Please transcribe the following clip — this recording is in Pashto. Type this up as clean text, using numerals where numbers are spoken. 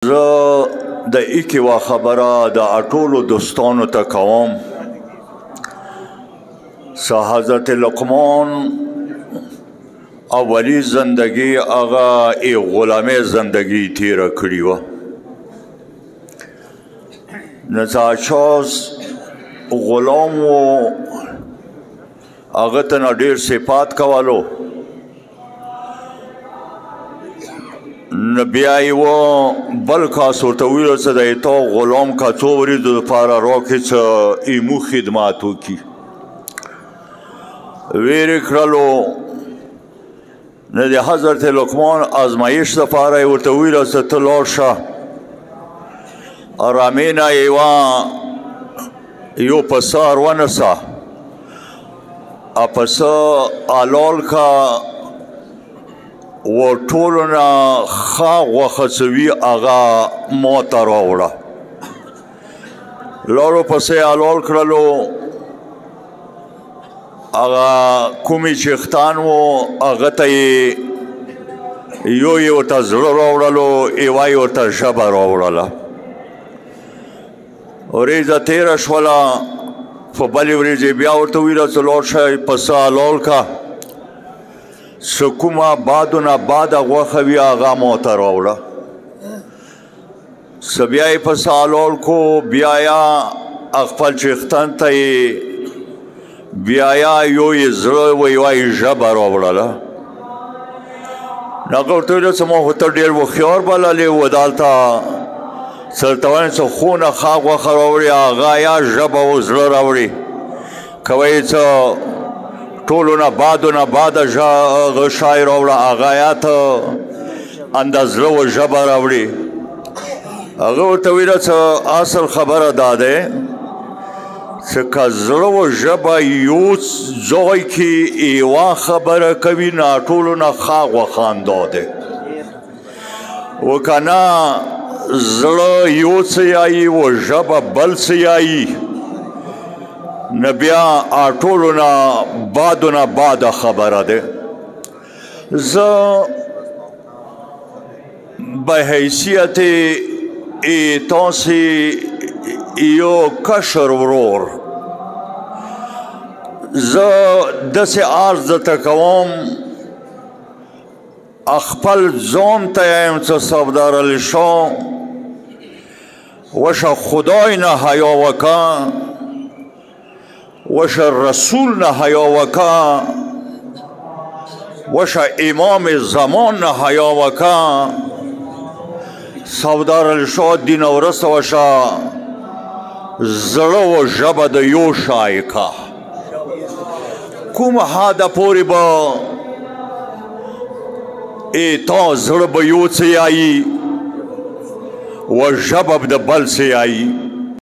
زه د ایکوا خبره د ټولو دوستانو ته کوم حضرت لقمان اولی زندگی هغه غلامي زندگی تیره کړې وه. نزاچاز غلام و، هغه ته نه ډېر صفات کولو، بیا یوه بل کس ورته ویل څه دی تا غلام که څو ورځو دپاره راکړې څه ایمو خدمات وکړي. ویرې کړلو نه د حضرت لقمان ازمایش دپاره یې ورته ویل څه ته لاړ شه رمې نه یو پسه ونیسه، پسه حلال که و ټولو نه ښه غوښه څه وي هغه ما ته راوړه. لاړو پسه یې حلال کړلو، هغه کومې چښتان و هغه ته یې ورته زړه راوړلو، یوه یې ورته ژبه راوړله. ورځه تېره شوله، په بلې ورځې بیا ورته ویله څه لاړ شه پسه حلال که، څه کومه بادو نه باده غوښه وي هغه ما ته راوړه. څه بیا یې پسه حلال کو، بیا یې خپل چښتن ته یې بیا یو یې زړه و یوه یې ژبه راوړله. هغه ورته ویله څه ما خو ته ډېر هوښیار بللی و، دلته څه درته وایم څه خونه ښه غوښه راوړي هغه یا ژبه و زړه راوړي، که وایي څه ټولو نه بادو نه باده شی راوړه هغه یا ته انده زړه و ژبه راوړي. هغه ورته ویله څه اصل خبره دا دی چې که زړه و ژبه یو ځای کې یوه خبره کوي نه ټولو نه ښه غوښاندا دی، و که نه زړه یو څه یایي و ژبه بل څه یایي، نه بیا ټولو نه بادو نه باده خبره ده. زه به حیثیت تاسې یو کشر ورور زه داسې عرض درته کوم، خپل ځان ته یم څه سردار علي شاه وشه خدای نه حیا وکه، وشه رسول نه حیا وکه، وشه امام زمان نه حیا وکه، سردار علي شاه دین ورسته وشه زړه و ژبه د یو شی که، کوم حده پورې به تا زړه به یو څه یایي و ژبه به د بل څه یایي.